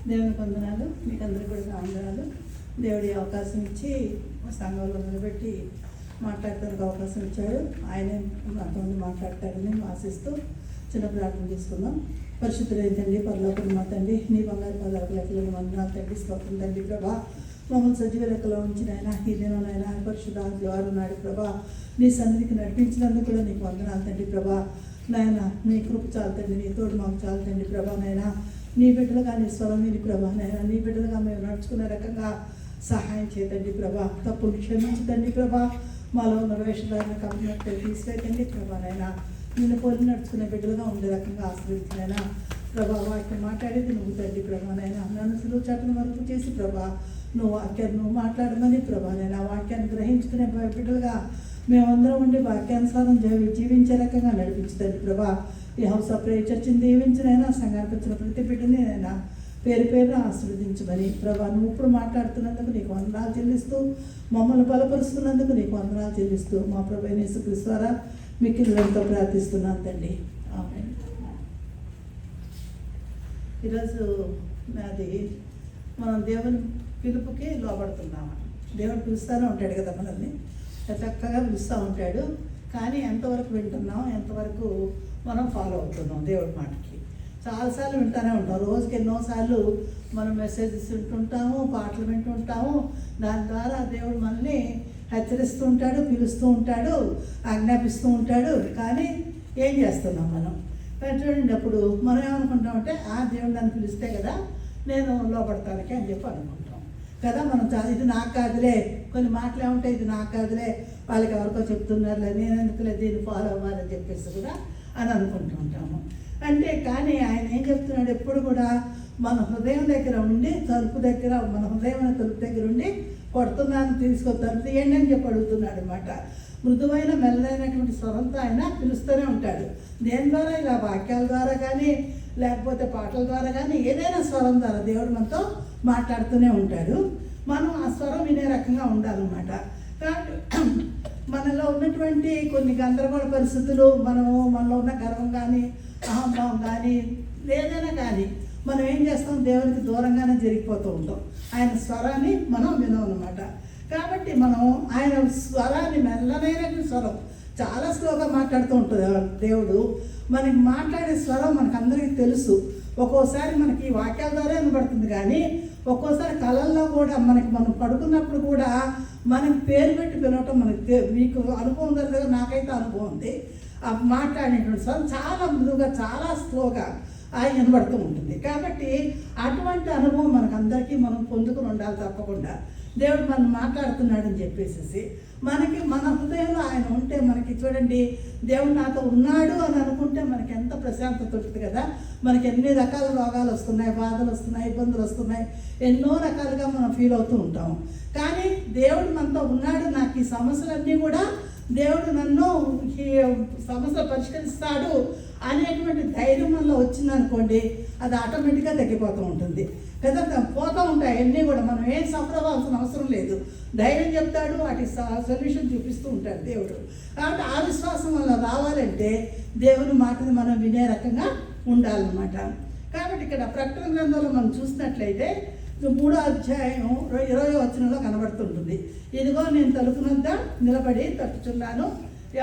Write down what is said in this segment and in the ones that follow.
దేవునికి వందనాలు, మీకు అందరికీ కూడా వందనాలు. దేవుడి అవకాశం ఇచ్చి సంఘంలో నిలబెట్టి మాట్లాడటానికి అవకాశం ఇచ్చాడు. ఆయనే నాతో మాట్లాడతాడని ఆశిస్తూ చిన్న ప్రార్థన తీసుకుందాం. పరిశుద్ధులైన తండ్రి, పరలోకం మా తండ్రి, నీ బంగారు పదాలకు లెక్కలను వందనాలు తండ్రి, స్తోత్రం తండ్రి. ప్రభా, మమ్మల్ని సజీవ లెక్కలో ఉంచిన ఆయన ఈ దినంలో పరిశుద్ధ ద్వారా నాడు ప్రభా, నీ సన్నిధికి నడిపించినందుకు కూడా నీకు వందనాలు తండ్రి. ప్రభా నాయన, నీ కృప చాలు తండ్రి, నీ తోడు మాకు చాలు తండ్రి. ప్రభా నాయన, నీ బిడ్డలుగా నీ స్వరం విని ప్రభా నాయన, నీ బిడ్డలుగా మేము నడుచుకునే రకంగా సహాయం చేయతండి. ప్రభా తప్పులు క్షమించదండి. ప్రభా మాలో ఉన్న వేషధారణ కంపెనీ తీసివేతండి. ప్రభా నాయన, నిన్ను పోలి నడుచుకునే బిడ్డలుగా ఉండే రకంగా ఆశ్రయించినైనా ప్రభా వాటిని మాట్లాడేది నువ్వు తండ్రి. ప్రభా నాయన, నన్ను సులువు చాటును వరకు చేసి ప్రభా నువ్వు వాక్యాన్ని నువ్వు మాట్లాడమని ప్రభా నాయన, వాక్యాన్ని గ్రహించుకునే బిడ్డలుగా మేమందరం ఉండి వాక్యానుసారం జీవించే రకంగా నడిపించదండి. ప్రభా ఈ హౌస్ ఆఫ్ ప్రేయర్ చర్చిని దీవించినైనా సంఘానికి వచ్చిన ప్రతి బిడ్డని అయినా పేరు పేరున ఆశీర్వదించమని ప్రభా నువ్వు ఇప్పుడు మాట్లాడుతున్నందుకు నీకు వందనాలు చెల్లిస్తూ, మమ్మల్ని బలపరుస్తున్నందుకు నీకు వందనాలు చెల్లిస్తూ మా ప్రభు యేసుక్రీస్తు ద్వారా మీకు ఎంతో ప్రార్థిస్తున్నాను తండ్రి. ఆమేన్. ఈరోజు నాది మనం దేవుని పిలుపుకి లోబడుతున్నాము. దేవుడు పిలుస్తూనే ఉంటాడు కదా మనల్ని, చక్కగా పిలుస్తూ ఉంటాడు. కానీ ఎంతవరకు వింటున్నాం, ఎంతవరకు మనం ఫాలో అవుతున్నాం దేవుడి మాటకి. చాలాసార్లు వింటూనే ఉంటాం. రోజుకి ఎన్నోసార్లు మనం మెసేజెస్ వింటుంటాము, పాటలు వింటుంటాము. దాని ద్వారా దేవుడు మనల్ని హెచ్చరిస్తూ ఉంటాడు, పిలుస్తూ ఉంటాడు, ఆజ్ఞాపిస్తూ ఉంటాడు. కానీ ఏం చేస్తున్నాం మనం? చూడండి, అప్పుడు మనం ఏమనుకుంటామంటే దేవుడు నన్ను పిలిస్తే కదా నేను లోపడతానికి అని చెప్పి అనుకుంటాం కదా. మనం ఇది నాకు కాదులే, కొన్ని మాటలు ఏమంటే ఇది నాకు కాదులే, వాళ్ళకి ఎవరికో చెప్తున్నారులే, నేను ఎందుకులే దీన్ని ఫాలో అవ్వాలని చెప్పేసి కూడా అని అనుకుంటూ ఉంటాము. అంటే కానీ ఆయన ఏం చెప్తున్నాడు, ఎప్పుడు కూడా మన హృదయం దగ్గర ఉండి తలుపు దగ్గర, మన హృదయం తలుపు దగ్గర ఉండి కొడుతున్నాను, తలుపు తీయండి అని చెప్పి అడుగుతున్నాడు అనమాట. మృదువైన మెల్లైనటువంటి స్వరంతో ఆయన పిలుస్తూనే ఉంటాడు. దేని ద్వారా, ఇలా వాక్యాల ద్వారా కానీ లేకపోతే పాటల ద్వారా కానీ ఏదైనా స్వరం ద్వారా దేవుడు మనతో మాట్లాడుతూనే ఉంటాడు. మనం ఆ స్వరం వినే రకంగా ఉండాలన్నమాట. కాబట్టి మనలో ఉన్నటువంటి కొన్ని గందరగోళ పరిస్థితులు, మనలో ఉన్న గర్వం కానీ అహంభావం కానీ ఏదైనా కానీ మనం ఏం చేస్తాం, దేవునికి దూరంగానే జరిగిపోతూ ఉంటాం. ఆయన స్వరాన్ని మనం వినం అన్నమాట. కాబట్టి మనం ఆయన స్వరాన్ని, మెల్లనైన స్వరం, చాలా స్లోగా మాట్లాడుతూ ఉంటుంది దేవుడు. మనకి మాట్లాడే స్వరం మనకు అందరికీ తెలుసు. ఒక్కోసారి మనకి వాక్యాల ద్వారా వినబడుతుంది, కానీ ఒక్కోసారి కళల్లో కూడా మనం పడుకున్నప్పుడు కూడా మనకి పేరు పెట్టి పిలవటం మీకు అనుభవం ఉంది కదా, నాకైతే అనుభవం ఉంది. ఆ మాట్లాడేటువంటి స్వరం చాలా మృదువుగా, చాలా స్లోగా ఆయన వినబడుతూ ఉంటుంది. కాబట్టి అటువంటి అనుభవం మనకందరికీ మనం పొందుకుని ఉండాలి తప్పకుండా. దేవుడు మనం మాట్లాడుతున్నాడని చెప్పేసి మనకి మన హృదయంలో ఆయన ఉంటే మనకి చూడండి, దేవుడు నాతో ఉన్నాడు అని అనుకుంటే మనకి ఎంత ప్రశాంతత ఉంటుంది కదా. మనకి ఎన్ని రకాల రోగాలు వస్తున్నాయి, బాధలు వస్తున్నాయి, ఇబ్బందులు వస్తున్నాయి, ఎన్నో రకాలుగా మనం ఫీల్ అవుతూ ఉంటాము. కానీ దేవుడు మనతో ఉన్నాడు, నాకు ఈ సమస్యలన్నీ కూడా దేవుడు నన్ను ఈ సమస్య పరిష్కరిస్తాడు అనేటువంటి ధైర్యం మనలో వచ్చిందనుకోండి, అది ఆటోమేటిక్గా తగ్గిపోతూ ఉంటుంది కదా. పోతూ ఉంటాయి అన్నీ కూడా, మనం ఏం సఫర్ అవ్వాల్సిన అవసరం లేదు. ధైర్యం చెప్తాడు, వాటి సొల్యూషన్ చూపిస్తూ ఉంటాడు దేవుడు. కాబట్టి ఆ విశ్వాసం వల్ల రావాలంటే దేవుని మాటని మనం వినే రకంగా ఉండాలన్నమాట. కాబట్టి ఇక్కడ ప్రకటన గ్రంథంలో మనం చూసినట్లయితే 3వ అధ్యాయం 20వ వచనంలో కనబడుతుంటుంది. ఇదిగో నేను తలుపు వద్ద నిలబడి తట్టుచున్నాను,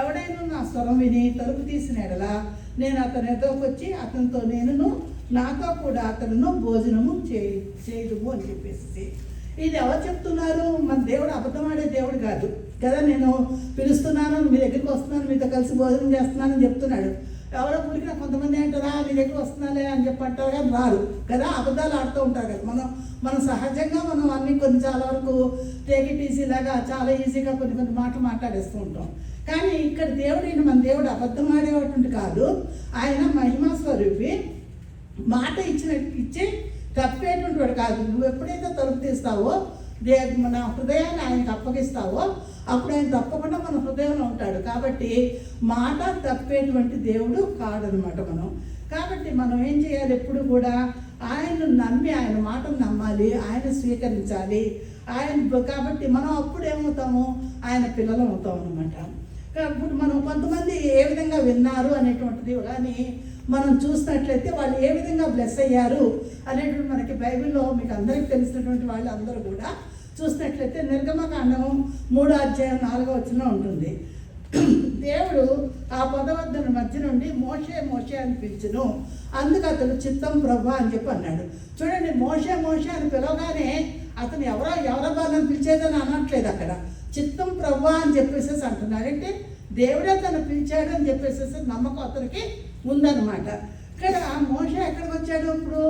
ఎవడైనా నా స్వరం విని తలుపు తీసిన ఎడలా నేను అతని ఎదురుకు వచ్చి అతనితో నేనును, నాతో కూడా అతను భోజనము చేయదుము అని చెప్పేసి. ఇది ఎవరు చెప్తున్నారు? మన దేవుడు అబద్ధమాడే దేవుడు కాదు కదా. నేను పిలుస్తున్నాను, మీ దగ్గరికి వస్తున్నాను, మీతో కలిసి భోజనం చేస్తున్నానని చెప్తున్నాడు. ఎవరో పురికినా కొంతమంది అంటారా నీ దగ్గర వస్తున్నాలే అని చెప్పి అంటారు, కానీ రారు కదా. అబద్ధాలు ఆడుతూ ఉంటారు కదా. మనం సహజంగా మనం అన్ని కొన్ని చాలా వరకు టేక్ ఇట్ ఈజీ లాగా చాలా ఈజీగా కొన్ని మాటలు మాట్లాడేస్తూ ఉంటాం. కానీ ఇక్కడ దేవుడు, మన దేవుడు అబద్ధం ఆడేటువంటి కాదు. ఆయన మహిమా స్వరూపి, మాట ఇచ్చే తప్పేటువంటి వాడు కాదు. నువ్వు ఎప్పుడైతే తలుపు తీస్తావో, మన హృదయాన్ని ఆయనకు అప్పగిస్తావో, అప్పుడు ఆయన తప్పకుండా మన హృదయంలో ఉంటాడు. కాబట్టి మాట తప్పేటువంటి దేవుడు కాదనమాట మనం. కాబట్టి మనం ఏం చేయాలి, ఎప్పుడు కూడా ఆయన్ను నమ్మి, ఆయన మాటను నమ్మాలి, ఆయన స్వీకరించాలి. కాబట్టి మనం అప్పుడు ఏమవుతాము, ఆయన పిల్లలు అవుతాం అనమాట. ఇప్పుడు మనం కొంతమంది ఏ విధంగా విన్నారు అనేటువంటిది కానీ మనం చూసినట్లయితే వాళ్ళు ఏ విధంగా బ్లెస్ అయ్యారు అనేటువంటి మనకి బైబిల్లో మీకు అందరికీ తెలిసినటువంటి వాళ్ళు అందరూ కూడా చూసినట్లయితే నిర్గమకాండం 3:4 ఉంటుంది. దేవుడు ఆ పదవద్దన మధ్య నుండి మోషే మోషే అని పిలిచును, అందుకు అతను చిత్తం ప్రభా అని చెప్పి అన్నాడు. చూడండి, మోషే మోషే అని పిలవగానే అతను ఎవరో బాలని పిలిచేదని అనట్లేదు, అక్కడ చిత్తం ప్రభా అని చెప్పేసి అంటున్నాడు. అంటే దేవుడే తను పిలిచాడు అని చెప్పేసి నమ్మకం అతనికి ఉందన్నమాట. ఇక్కడ మోషే ఎక్కడికి వచ్చాడు? ఇప్పుడు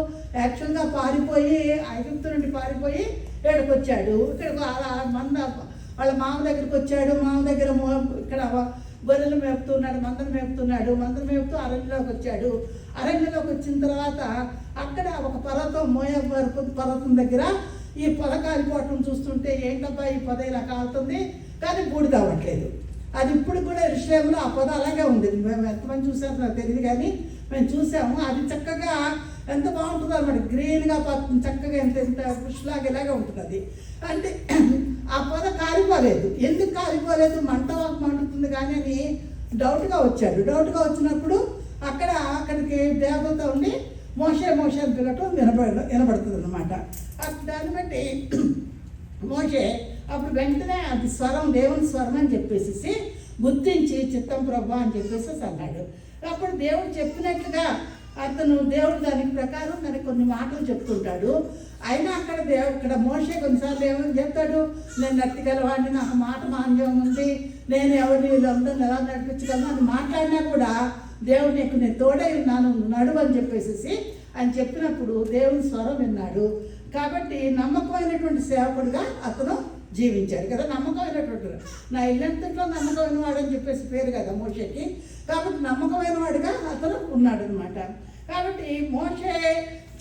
యాక్చువల్గా పారిపోయి ఐగుప్తు నుండి పారిపోయి ఇక్కడికి వచ్చాడు. ఇక్కడ వాళ్ళ మామ దగ్గరికి వచ్చాడు. మామ దగ్గర ఇక్కడ గొర్రెలు మేపుతున్నాడు, మందలు మేపుతూ అరణ్యంలోకి వచ్చాడు. అరణ్యంలోకి వచ్చిన తర్వాత అక్కడ ఒక పర్వతం, మోయాబు పర్వతం దగ్గర ఈ పొద కాలిపోవటం చూస్తుంటే ఏంటబ్బా ఈ పొద ఇలా కాలుతుంది కానీ బూడిద అవ్వట్లేదు. అది ఇప్పుడు కూడా యెరూషలేములో ఆ పొద అలాగే ఉంది. మేము ఎంతమంది చూసాము నాకు తెలియదు, కానీ మేము చూసాము. అది చక్కగా ఎంత బాగుంటుందో అన్నమాట, గ్రీన్గా చక్కగా ఎంత బుష్లాగా ఇలాగే ఉంటుంది అది. అంటే ఆ పొద కాలిపోలేదు. ఎందుకు కాలిపోలేదు? మండుతుంది కానీ అని డౌట్గా వచ్చాడు. డౌట్గా వచ్చినప్పుడు అక్కడికి దేవత ఉండి మోషే మోషే అని పిలవటం వినబడుతుంది అన్నమాట. దాన్ని బట్టి మోషే అప్పుడు వెంటనే అది స్వరం, దేవుని స్వరం అని చెప్పేసి గుర్తించి చిత్తం ప్రభా అని చెప్పేసి అన్నాడు. అప్పుడు దేవుడు చెప్పినట్లుగా దేవుడు దానికి ప్రకారం దానికి కొన్ని మాటలు చెప్తుంటాడు. అయినా ఇక్కడ మోషే కొన్నిసార్లు ఏమని చెప్తాడు, నేను నత్తిగలవాడిని, నాకు మాట మాంద్యం ఉంది, నేను ఎవరిని వీళ్ళందరినీ ఎలా నడిపించగలను అని మాట్లాడినా కూడా దేవుడు నీకు నేను తోడై ఉన్నాను, నడువు అని చెప్పేసి అని చెప్పినప్పుడు దేవుని స్వరం విన్నాడు. కాబట్టి నమ్మకమైనటువంటి సేవకుడిగా అతను జీవించాడు కదా. నమ్మకమైనటువంటి, నా ఇల్లంతట్లో నమ్మకమైన వాడు అని చెప్పేసి పేరు కదా మోషేకి. కాబట్టి నమ్మకమైన వాడిగా అతను ఉన్నాడు అనమాట. కాబట్టి మోషే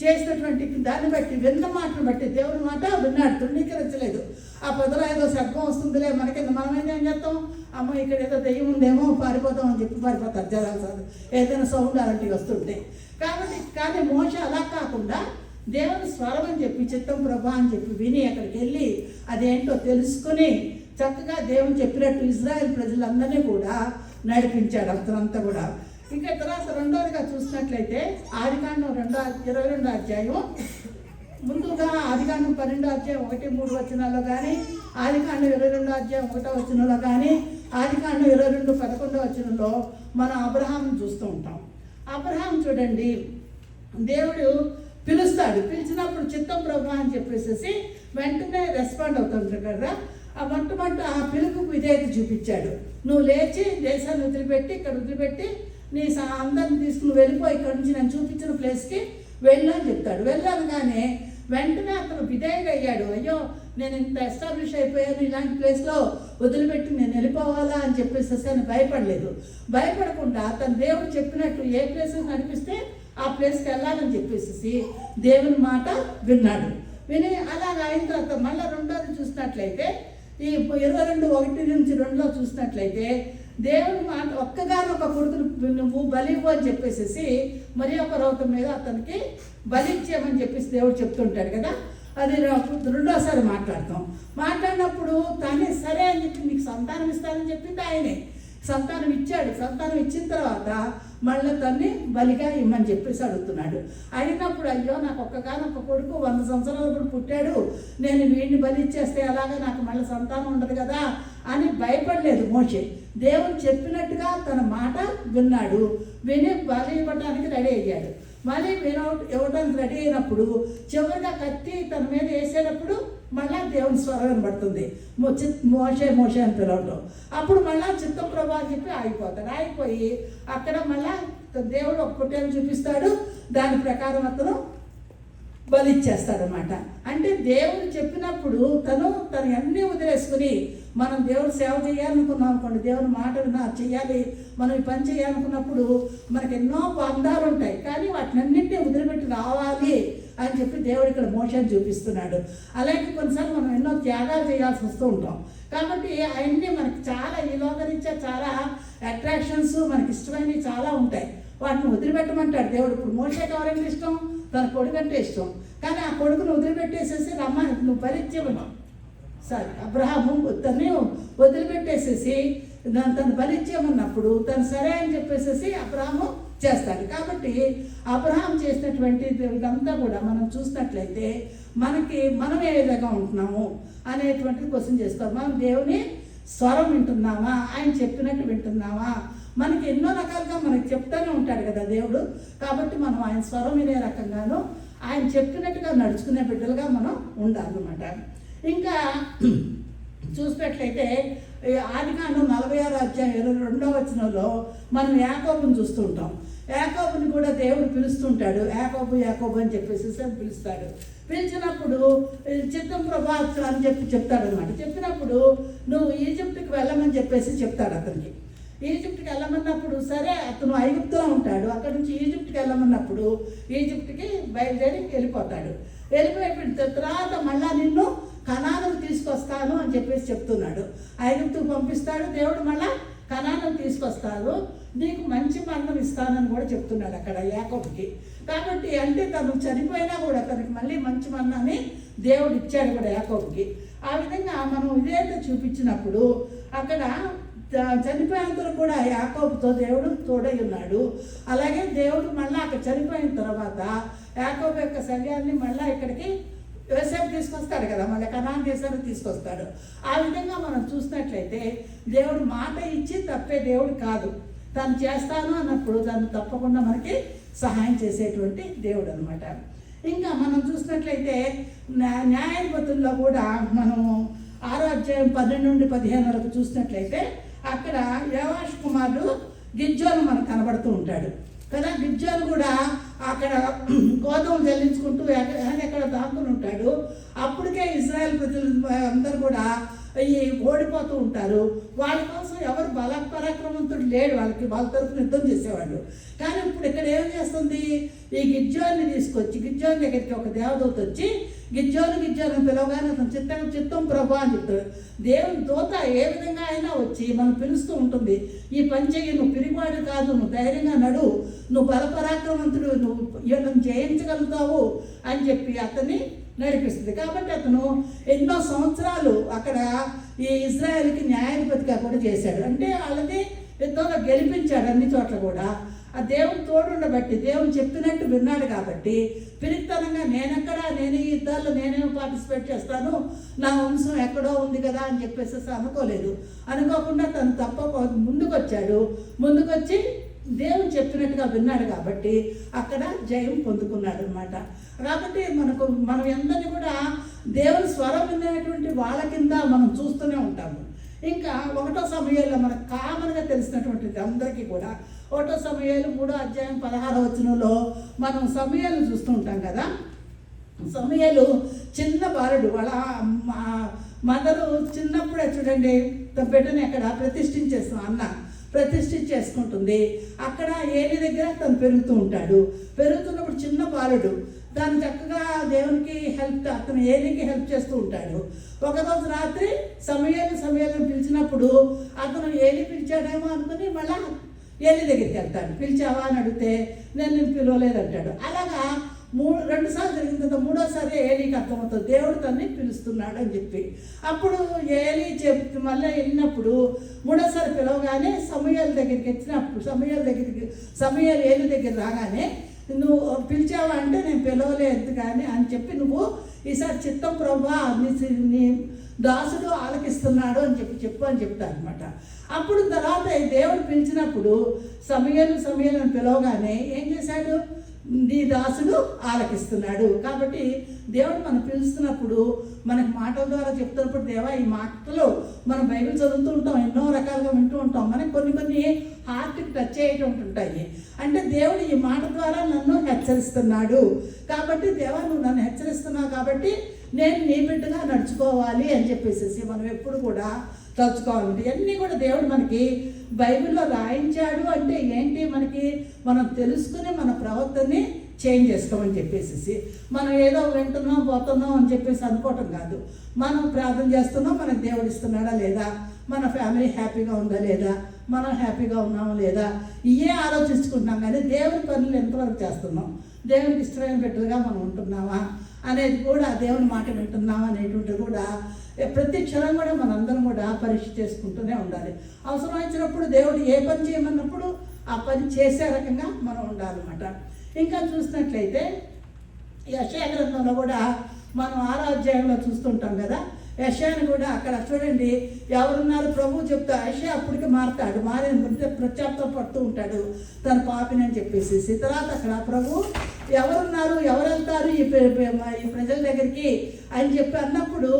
చేసినటువంటి దాన్ని బట్టి, విన్న మాటను బట్టి, దేవుని మాట విన్నాడు, తృణీకరించలేదు. ఆ పొదలో ఏదో శబ్దం వస్తుందిలే మనకి, మనమైతే ఏం చేస్తాం, అమ్మ ఇక్కడ ఏదో దెయ్యం ఉందేమో పారిపోతాం అని చెప్పి పారిపోతారు జనాలు, ఏదైనా సౌండ్ అలాంటివి వస్తుంటే. కాబట్టి కానీ మోషే అలా కాకుండా దేవుని స్వరం అని చెప్పి చిత్తం ప్రభా అని చెప్పి విని అక్కడికి వెళ్ళి అదేంటో తెలుసుకుని చక్కగా దేవుని చెప్పినట్టు ఇజ్రాయెల్ ప్రజలందరినీ కూడా నడిపించాడు అతనంతా కూడా. ఇంకా తర్వాత రెండోదిగా చూసినట్లయితే ఆదికాండం 22వ అధ్యాయం, ముందుగా ఆదికాండం 12వ అధ్యాయం 1-3 వచనాల్లో కానీ, ఆదికాండం 22వ అధ్యాయం 1వ వచనంలో కానీ, ఆదికాండం 22-11వ వచనంలో మనం అబ్రహాంను చూస్తూ ఉంటాం. అబ్రహాం చూడండి, దేవుడు పిలుస్తాడు, పిలిచినప్పుడు చిత్తం ప్రభా అని చెప్పేసి వెంటనే రెస్పాండ్ అవుతుంటారు కదా. ఆ మొట్టమొదటి ఆ పిలుపుకు విధేయత చూపించాడు. నువ్వు లేచి దేశాన్ని ఇక్కడ వదిలిపెట్టి నీ అందరిని తీసుకుని వెళ్ళిపోయి ఇక్కడ నుంచి నేను చూపించిన ప్లేస్కి వెళ్ళు అని చెప్తాడు. వెళ్ళాను వెంటనే అతను విధేయుడు అయ్యాడు. అయ్యో నేను ఇంత ఎస్టాబ్లిష్ అయిపోయాను, ఇలాంటి ప్లేస్లో వదిలిపెట్టి నేను వెళ్ళిపోవాలా అని చెప్పేసి అని భయపడకుండా తన దేవుడు చెప్పినట్టు ఏ ప్లేస్ నడిపిస్తే ఆ ప్లేస్కి వెళ్ళాలని చెప్పేసి దేవుని మాట విన్నాడు. విని అలాగ అయిన తర్వాత మళ్ళీ రెండోది చూసినట్లయితే ఈ 22:1-2 చూసినట్లయితే దేవుని మాట ఒక్కగానొక్క కొడుకును నువ్వు బలివ్వు అని చెప్పేసి మరియా పర్వతం మీద అతనికి బలిచ్చేయమని చెప్పేసి దేవుడు చెప్తుంటాడు కదా. అది రెండోసారి మాట్లాడినప్పుడు తనే సరే అని చెప్పి నీకు సంతానం ఇస్తానని చెప్పింది ఆయనే. సంతానం ఇచ్చాడు. సంతానం ఇచ్చిన తర్వాత మళ్ళీ తన్ని బలిగా ఇమ్మని చెప్పేసి అడుగుతున్నాడు. అడిగినప్పుడు అయ్యో నాకు ఒక్కగానొక్క కొడుకు 100 సంవత్సరాలప్పుడు పుట్టాడు, నేను వీడిని బలి ఇచ్చేస్తే అలాగా నాకు మళ్ళీ సంతానం ఉండదు కదా అని భయపడలేదు మోషే. దేవుడు చెప్పినట్టుగా తన మాట విన్నాడు. విని బలి ఇవ్వడానికి రెడీ అయ్యాడు. మళ్ళీ ఇవ్వడానికి రెడీ అయినప్పుడు చివరిగా కత్తి తన మీద వేసేటప్పుడు మళ్ళా దేవుని స్వరం వినబడుతుంది, మోషే మోషే అని పిలవటం. అప్పుడు మళ్ళా చిత్తం ప్రభా అని చెప్పి ఆగిపోయి అక్కడ మళ్ళా దేవుడు ఒక పొట్టేలు చూపిస్తాడు. దాని ప్రకారం అతను బలిచ్చేస్తాడనమాట. అంటే దేవుడు చెప్పినప్పుడు తను అన్నీ వదిలేసుకుని మనం దేవుడు సేవ చేయాలనుకున్నాం అనుకోండి, దేవుని మాట చెయ్యాలి, మనం ఈ పని చేయాలనుకున్నప్పుడు మనకు ఎన్నో బంధాలు ఉంటాయి, కానీ వాటినన్నింటినీ వదిలిపెట్టి రావాలి అని చెప్పి దేవుడు ఇక్కడ మోషేని చూపిస్తున్నాడు. అలాగే కొన్నిసార్లు మనం ఎన్నో త్యాగాలు చేయాల్సి వస్తూ ఉంటాం. కాబట్టి అవన్నీ మనకి చాలా ఈ లోకరీత్యా చాలా అట్రాక్షన్స్ మనకి ఇష్టమైనవి చాలా ఉంటాయి, వాటిని వదిలిపెట్టమంటాడు దేవుడు. ఇప్పుడు మోషేకి ఎవరైనా ఇష్టం, తన కొడుకు అంటే ఇష్టం, కానీ ఆ కొడుకును వదిలిపెట్టేసేసి నువ్వు బలిచ్చేమను అబ్రహాము తను వదిలిపెట్టేసేసి తను బలిచ్చేయమన్నప్పుడు తను సరే అని చెప్పేసి అబ్రహాము చేస్తాడు. కాబట్టి అబ్రహాం చేసినటువంటి ఇదంతా కూడా మనం చూసినట్లయితే మనం ఏ విధంగా ఉంటున్నాము అనేటువంటిది క్వశ్చన్ చేసుకోవాలి. మనం దేవుని స్వరం వింటున్నామా, ఆయన చెప్పినట్టు వింటున్నామా? మనకి ఎన్నో రకాలుగా మనకి చెప్తూనే ఉంటాడు కదా దేవుడు. కాబట్టి మనం ఆయన స్వరం వినే రకంగాను ఆయన చెప్పినట్టుగా నడుచుకునే బిడ్డలుగా మనం ఉండాలన్నమాట. ఇంకా చూసినట్లయితే ఆదికాండం 46 అధ్యాయం 22వ వచనంలో మనం యాకోబుని చూస్తూ ఉంటాం. యాకోబుని కూడా దేవుడు పిలుస్తుంటాడు. యాకోబు యాకోబు అని చెప్పేసి పిలుస్తాడు. పిలిచినప్పుడు చిత్తం ప్రభా అని చెప్తాడు అనమాట. చెప్పినప్పుడు నువ్వు ఈజిప్ట్కి వెళ్ళమని చెప్పేసి చెప్తాడు అతనికి. ఈజిప్ట్కి వెళ్ళమన్నప్పుడు సరే అతను ఐగుప్తులో ఉంటాడు. అక్కడి నుంచి ఈజిప్ట్కి వెళ్ళమన్నప్పుడు ఈజిప్ట్కి బయలుదేరి వెళ్ళిపోతాడు. వెళ్ళిపోయిన తర్వాత మళ్ళా నిన్ను కనానుకు తీసుకొస్తాను అని చెప్పేసి చెప్తున్నాడు. ఐగుప్తుకు పంపిస్తాడు దేవుడు, మళ్ళా కనానుకు తీసుకొస్తాడు, నీకు మంచి మరణం ఇస్తానని కూడా చెప్తున్నాడు అక్కడ యాకోబుకి. కాబట్టి అంటే తను చనిపోయినా కూడా తనకి మళ్ళీ మంచి మరణాన్ని దేవుడు ఇచ్చాడు కూడా యాకోబుకి. ఆ విధంగా మనం ఇదేదో చూపించినప్పుడు అక్కడ చనిపోయేంత కూడా యాకోబుతో దేవుడు తోడై ఉన్నాడు. అలాగే దేవుడు మళ్ళీ అక్కడ చనిపోయిన తర్వాత యాకోబు యొక్క శరీరాన్ని మళ్ళీ ఇక్కడికి యోసేపు తీసుకొస్తాడు కదా, మళ్ళీ కనాన్ దేశానికి తీసుకొస్తాడు. ఆ విధంగా మనం చూసినట్లయితే దేవుడు మాట ఇచ్చి తప్పే దేవుడు కాదు. తను చేస్తాను అన్నప్పుడు తను తప్పకుండా మనకి సహాయం చేసేటువంటి దేవుడు అనమాట. ఇంకా మనం చూసినట్లయితే న్యాయాధిపతుల్లో కూడా మనము 6వ అధ్యాయం 12 నుండి 15 వరకు చూసినట్లయితే అక్కడ యోవాషు కుమారుడు గిద్యోను మనకు కనబడుతూ ఉంటాడు కదా. గిద్యోను కూడా అక్కడ గోధుమలు చెల్లించుకుంటూ ఎక్కడ దాక్కుని ఉంటాడు. అప్పటికే ఇజ్రాయెల్ ప్రజలు అందరూ కూడా ఓడిపోతూ ఉంటారు. వాళ్ళ కోసం ఎవరు పరాక్రమంతుడు లేడు, వాళ్ళ తరఫున యుద్ధం చేసేవాళ్ళు. కానీ ఇప్పుడు ఇక్కడ ఏం చేస్తుంది, ఈ గిద్యోన్ని తీసుకొచ్చి గిద్యోని దగ్గరికి ఒక దేవదూత వచ్చి గిద్యోను పిలవగానే అతను చిత్తం ప్రభు అని చెప్తాడు. దేవుని దూత ఏ విధంగా అయినా వచ్చి మనం పిలుస్తూ ఉంటుంది, ఈ పని చెయ్యి, నువ్వు పిరివాడు కాదు, నువ్వు ధైర్యంగా నడు, నువ్వు బలపరాక్రమంతుడు, నువ్వు జయించగలుగుతావు అని చెప్పి అతన్ని నడిపిస్తుంది. కాబట్టి అతను ఎన్నో సంవత్సరాలు అక్కడ ఈ ఇజ్రాయెల్కి న్యాయాధిపతిగా కూడా చేశాడు. అంటే వాళ్ళని యుద్ధంలో గెలిపించాడు అన్ని చోట్ల కూడా. ఆ దేవుని తోడుండబట్టి దేవుని చెప్పినట్టు విన్నాడు కాబట్టి పిరికితనంగా నేను ఈ యుద్ధాల్లో నేనేమో పార్టిసిపేట్ చేస్తాను, నా వంశం ఎక్కడో ఉంది కదా అని చెప్పేసి అనుకోలేదు. అనుకోకుండా తను ముందుకొచ్చి దేవుడు చెప్పినట్టుగా విన్నాడు కాబట్టి అక్కడ జయం పొందుకున్నాడు అనమాట. కాబట్టి మనం అందరినీ కూడా దేవుని స్వరం వినేటువంటి వాళ్ళ కింద మనం చూస్తూనే ఉంటాము. ఇంకా 1వ సమూయేలులో మనకు కామన్గా తెలిసినటువంటిది అందరికీ కూడా 1వ సమూయేలు 3వ అధ్యాయం 16వ వచనంలో మనం సమూయేలును చూస్తూ ఉంటాం కదా. సమూయేలు చిన్న బాలుడు, వాళ్ళ మదరు చిన్నప్పుడే చూడండి బిడ్డని అక్కడ ప్రతిష్ఠించేసుకుంటుంది. అక్కడ ఏలి దగ్గర తను పెరుగుతూ ఉంటాడు. పెరుగుతున్నప్పుడు చిన్న బాలుడు దాన్ని చక్కగా దేవునికి అతను ఏలికి హెల్ప్ చేస్తూ ఉంటాడు. ఒకరోజు రాత్రి సమూయేలుని పిలిచినప్పుడు అతను ఏలి పిలిచాడేమో అనుకుని మళ్ళా ఏలి దగ్గరికి వెళ్తాడు. పిలిచావా అని అడిగితే నేను పిలవలేదంటాడు. అలాగా 2 సార్లు జరిగిన తర్వాత 3వసారి ఏలికి అర్థమవుతుంది దేవుడు తన్ని పిలుస్తున్నాడు అని చెప్పి. అప్పుడు ఏలి మళ్ళీ వెళ్ళినప్పుడు 3వసారి పిలవగానే సమూయేలు దగ్గరికి వచ్చినప్పుడు సమూయేలు ఏలి దగ్గర రాగానే నువ్వు పిలిచావా అంటే నేను పిలవలేదు కానీ అని చెప్పి నువ్వు ఈసారి చిత్తం ప్రభా నీ దాసుడు ఆలకిస్తున్నాడు అని చెప్పు అని చెప్తాను అనమాట. అప్పుడు తర్వాత దేవుడు పిలిచినప్పుడు సమూయేలుని పిలవగానే ఏం చేశాడు, నీ దాసుడు ఆలకిస్తున్నాడు. కాబట్టి దేవుడు మనం పిలుస్తున్నప్పుడు మనకి మాటల ద్వారా చెప్తున్నప్పుడు దేవా ఈ మాటలు మనం బైబిల్ చదువుతూ ఉంటాం, ఎన్నో రకాలుగా వింటూ ఉంటాం, మనకి కొన్ని హార్ట్కి టచ్ అయ్యేటువంటి ఉంటాయి. అంటే దేవుడు ఈ మాట ద్వారా నన్ను హెచ్చరిస్తున్నాడు కాబట్టి దేవా నువ్వు నన్ను హెచ్చరిస్తున్నావు కాబట్టి నేను నీ బిడ్డగా నడుచుకోవాలి అని చెప్పేసి మనం ఎప్పుడు కూడా తలుచుకోవాలంటే ఇవన్నీ కూడా దేవుడు మనకి బైబిల్లో రాయించాడు. అంటే ఏంటి, మనం తెలుసుకుని మన ప్రవర్తనని చేంజ్ చేసుకోమని చెప్పేసి మనం ఏదో వింటున్నాం పోతున్నాం అని చెప్పేసి అనుకోవటం కాదు. మనం ప్రార్థన చేస్తున్నాం, మనకు దేవుడు ఇస్తున్నాడా లేదా, మన ఫ్యామిలీ హ్యాపీగా ఉందా లేదా, మనం హ్యాపీగా ఉన్నామా లేదా, ఇవే ఆలోచించుకుంటున్నాం. కానీ దేవుని పనులు ఎంతవరకు చేస్తున్నాం, దేవునికి ఇష్టమైన బిడ్డలుగా మనం ఉంటున్నామా అనేది కూడా, దేవుని మాట వింటున్నామా అనేటువంటిది కూడా ప్రతి క్షణం కూడా మనందరం కూడా పరీక్ష చేసుకుంటూనే ఉండాలి. అవసరం వచ్చినప్పుడు దేవుడు ఏ పని చేయమన్నప్పుడు ఆ పని చేసే రకంగా మనం ఉండాలన్నమాట. ఇంకా చూసినట్లయితే యెషయా గ్రంథంలో కూడా మనం 6వ అధ్యాయంలో చూస్తుంటాం కదా. యెషయాని కూడా అక్కడ చూడండి, ఎవరున్నారు ప్రభు చెప్తా, యెషయా అప్పటికి మారుతాడు, ప్రత్యాప్తం పడుతూ ఉంటాడు తన పాపిని అని చెప్పేసి. తర్వాత అక్కడ ప్రభు ఎవరున్నారు, ఎవరు వెళ్తారు ఈ ప్రజల దగ్గరికి అని చెప్పి అన్నప్పుడు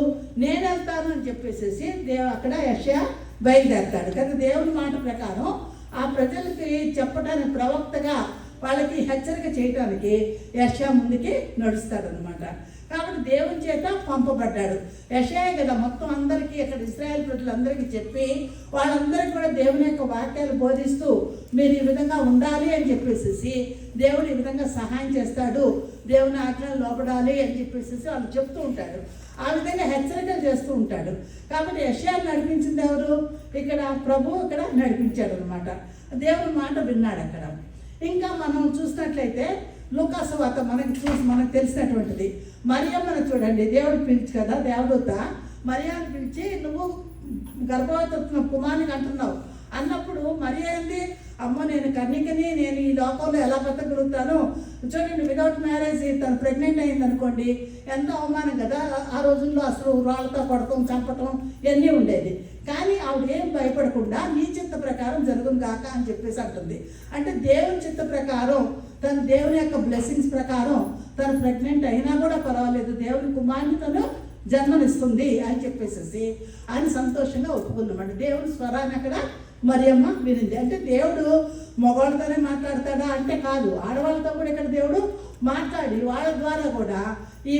నేను వెళ్తాను అని చెప్పేసి అక్కడ యెషయా బయలుదేరుతాడు కదా. దేవుని మాట ప్రకారం ఆ ప్రజలకి చెప్పడానికి ప్రవక్తగా వాళ్ళకి హెచ్చరిక చేయడానికి యెషయా ముందుకి నడుస్తాడనమాట. కాబట్టి దేవుని చేత పంపబడ్డాడు. యెషయా కదా మొత్తం అందరికీ అక్కడ ఇశ్రాయేల్ ప్రజలందరికీ చెప్పి వాళ్ళందరికీ కూడా దేవుని యొక్క వాక్యాలు బోధిస్తూ మీరు ఈ విధంగా ఉండాలి అని చెప్పేసి దేవుడు ఈ విధంగా సహాయం చేస్తాడు, దేవుని ఆజ్ఞలు లోపడాలి అని చెప్పేసి వాళ్ళు చెప్తూ ఉంటాడు. ఆ విధంగా హెచ్చరికలు చేస్తూ ఉంటాడు. కాబట్టి యెషయాను నడిపించింది ఎవరు? ఇక్కడ ప్రభు ఇక్కడ నడిపించాడు అనమాట. దేవుని మాట విన్నాడు అక్కడ. ఇంకా మనం చూసినట్లయితే లూకా సువార్త మనకు తెలిసినటువంటిది. మరియమ్మను చూడండి, దేవుడు పిలిచి కదా, దేవదూత మరియాను పిలిచి నువ్వు గర్భవతి కుమారునికి అంటున్నావు అన్నప్పుడు మరియ ఏంది, అమ్మ నేను కన్యకని, నేను ఈ లోకంలో ఎలా బతకగలుగుతాను? చూడండి, వితౌట్ మ్యారేజ్ తను ప్రెగ్నెంట్ అయింది అనుకోండి, ఎంతో అవమానం కదా. ఆ రోజుల్లో అసలు రాళ్ళతో కొడటం, చంపటం ఇవన్నీ ఉండేది. కానీ ఆవిడ ఏం భయపడకుండా నీ చిత్త ప్రకారం జరుగును గాక అని చెప్పేసి అంటుంది. అంటే దేవుని చిత్త ప్రకారం, తన దేవుని యొక్క బ్లెస్సింగ్స్ ప్రకారం తను ప్రెగ్నెంట్ అయినా కూడా పర్వాలేదు, దేవుని కుమారుని తను జన్మనిస్తుంది అని చెప్పేసి ఆయన సంతోషంగా ఒప్పుకుందామండి. దేవుని స్వరాన్ని అక్కడ మరియమ్మ వినింది. అంటే దేవుడు మగవాళ్ళతోనే మాట్లాడతాడా అంటే కాదు, ఆడవాళ్ళతో కూడా ఇక్కడ దేవుడు మాట్లాడి వాళ్ళ ద్వారా కూడా ఈ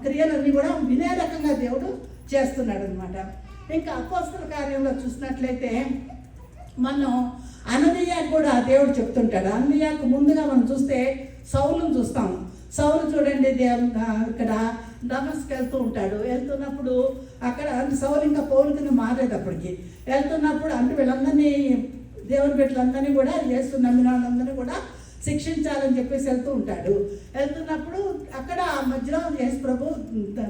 క్రియలన్నీ కూడా వినే రకంగా దేవుడు చేస్తున్నాడు అనమాట. ఇంకా అపోస్తల కార్యంలో చూసినట్లయితే మనం అననీయాకు కూడా దేవుడు చెప్తుంటాడు. అననీయాకు ముందుగా మనం చూస్తే సౌలును చూస్తాం. సౌలు చూడండి, ఇక్కడ దమస్కు వెళ్తూ ఉంటాడు. వెళ్తున్నప్పుడు అక్కడ సౌలు ఇంకా పౌలు కింద మారేటప్పటికి వెళ్తున్నప్పుడు అంటే వీళ్ళందరినీ దేవుని బిడ్డలందరినీ కూడా యేసు నమ్మిన వాళ్ళందరినీ కూడా శిక్షించాలని చెప్పేసి వెళ్తూ ఉంటాడు. వెళ్తున్నప్పుడు అక్కడ ఆ మధ్యలో యేసు ప్రభు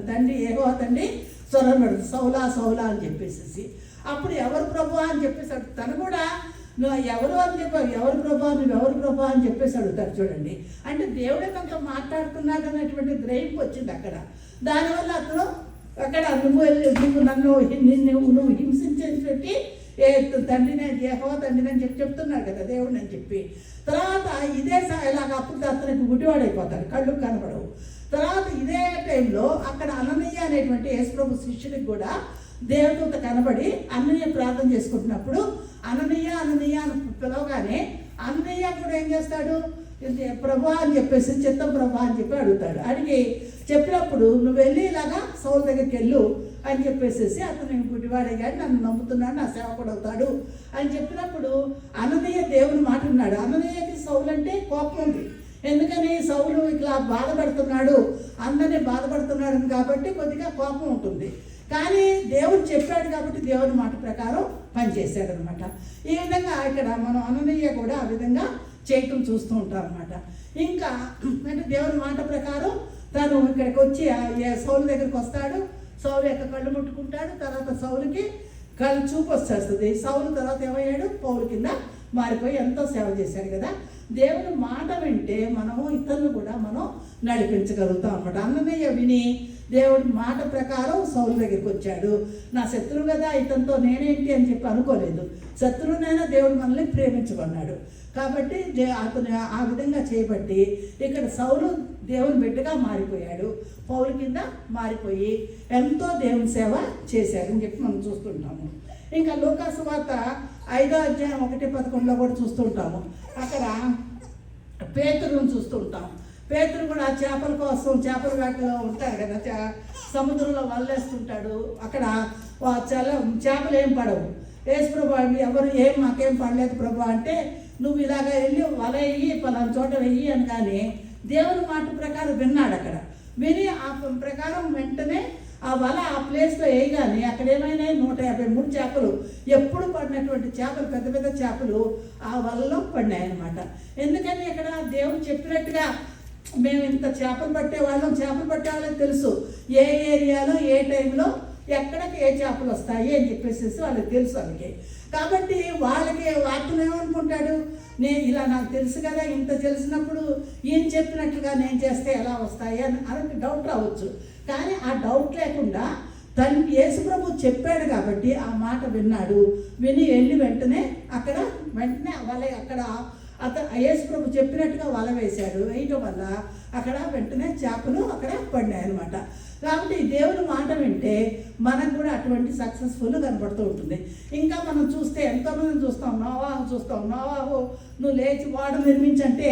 తండ్రి యెహోవా తండ్రి స్వరం పెడుతుంది, సౌలా సౌలా అని చెప్పేసి. అప్పుడు ఎవరు ప్రభు అని చెప్పేసి తను కూడా నువ్వు ఎవరు అని చెప్పావు, ఎవరు ప్రభా, నువ్వెవరు ప్రభా అని చెప్పేసి అడుగుతారు. చూడండి, అంటే దేవుడే తనతో మాట్లాడుతున్నాడు అనేటువంటి గ్రహింపు వచ్చింది అక్కడ. దానివల్ల అతను అక్కడ నువ్వు హింసించేసి తండ్రిని యెహోవా తండ్రిని అని చెప్తున్నాడు కదా దేవుడిని అని చెప్పి. తర్వాత ఇదే ఇలాగ అప్పుడు అతనికి గుడ్డివాడైపోతాడు, కళ్ళు కనపడవు. తర్వాత ఇదే టైంలో అక్కడ అననీయ అనేటువంటి యేసుప్రభు శిష్యుడికి కూడా దేవదూత కనబడి అననీయ ప్రార్థన చేసుకుంటున్నప్పుడు అననీయ అననీయ అని పిలవగానే అననీయ కూడా ఏం చేస్తాడు, ప్రభా అని చెప్పేసి చిత్తం ప్రభా అని చెప్పి అడుగుతాడు. అడిగి చెప్పినప్పుడు నువ్వు వెళ్ళి ఇలాగా సౌలు దగ్గరికి వెళ్ళు అని చెప్పేసి అతను గుడ్డివాడే కానీ నన్ను నమ్ముతున్నాడు, నా సేవకుడు అవుతాడు అని చెప్పినప్పుడు అననీయ దేవుని మాట ఉన్నాడు. అననీయకి సౌలు అంటే కోపం ఉంది. ఎందుకని సౌలు ఇట్లా బాధపడుతున్నాడు, అందరినీ బాధపడుతున్నాడు కాబట్టి కొద్దిగా కోపం ఉంటుంది. కానీ దేవుడు చెప్పాడు కాబట్టి దేవుని మాట ప్రకారం పనిచేశాడు అనమాట. ఈ విధంగా ఇక్కడ మనం అననీయ కూడా ఆ విధంగా చేయటం చూస్తూ ఉంటాం అనమాట. ఇంకా అంటే దేవుని మాట ప్రకారం తను ఇక్కడికి వచ్చి సౌలు దగ్గరికి వస్తాడు. సౌలు యొక్క కళ్ళు ముట్టుకుంటాడు. తర్వాత సౌలుకి కళ్ళు చూపు వచ్చేస్తుంది. సౌలు తర్వాత ఏమయ్యాడు, పౌలు కింద మారిపోయి ఎంతో సేవ చేశాడు కదా. దేవుని మాట వింటే మనము ఇతరులు కూడా మనం నడిపించగలుగుతాం అన్నమాట. అన్నమయ్య విని దేవుడి మాట ప్రకారం సౌలు దగ్గరికి వచ్చాడు. నా శత్రువు కదా, ఇతనితో నేనేంటి అని చెప్పి అనుకోలేదు. శత్రువునైనా దేవుడు మనల్ని ప్రేమించుకున్నాడు కాబట్టి అతను ఆ విధంగా చేయబట్టి ఇక్కడ సౌలు దేవుని బిడ్డగా మారిపోయాడు, పౌలు కింద మారిపోయి ఎంతో దేవుని సేవ చేశాడని చెప్పి మనం చూస్తుంటాము. ఇంకా లూకా సువార్త 5వ అధ్యాయం 1:11 కూడా చూస్తుంటాము. అక్కడ పేతురుని చూస్తుంటాం. పేతురు కూడా చేపల కోసం చేపల వేటలో ఉంటాడు కదా, సముద్రంలో వల్లేస్తుంటాడు. అక్కడ చేపలు ఏం పడవు. యేసు ప్రభు ఎవరు మాకేం పడలేదు ప్రభు అంటే నువ్వు ఇలాగ వెళ్ళి వల వెయ్యి పలానా చోట వెయ్యి అని. కానీ దేవుని మాట ప్రకారం విన్నాడు. అక్కడ విని ఆ ప్రకారం వెంటనే ఆ వల ఆ ప్లేస్లో వేయగానే అక్కడ ఏమైనా 153 చేపలు, ఎప్పుడు పడినటువంటి చేపలు, పెద్ద పెద్ద చేపలు ఆ వలలో పడినాయి అన్నమాట. ఎందుకని ఇక్కడ దేవుడు చెప్పినట్టుగా మేము ఇంత చేపలు పట్టేవాళ్ళని తెలుసు, ఏ ఏరియాలో ఏ టైంలో ఎక్కడికి ఏ చేపలు వస్తాయి అని చెప్పేసి వాళ్ళకి తెలుసు వాళ్ళకి. కాబట్టి వాళ్ళకి అతను ఏమనుకుంటాడు, నేను ఇలా నాకు తెలుసు కదా, ఇంత తెలిసినప్పుడు ఏం చెప్పినట్లుగా నేను చేస్తే ఎలా వస్తాయి అని డౌట్ రావచ్చు. కానీ ఆ డౌట్ లేకుండా యేసుప్రభు చెప్పాడు కాబట్టి ఆ మాట విన్నాడు. విని వెళ్ళి వెంటనే వల అక్కడ యేసుప్రభు చెప్పినట్టుగా వల వేశాడు. వేయటం వల్ల అక్కడ వెంటనే చేపలు అక్కడ పడినాయి అనమాట. కాబట్టి దేవుని మాట వింటే మనకు కూడా అటువంటి సక్సెస్ఫుల్ కనపడుతూ ఉంటుంది. ఇంకా మనం చూస్తే ఎంతోమందిని చూస్తాం. నోవాహు నువ్వు లేచి వాడు నిర్మించంటే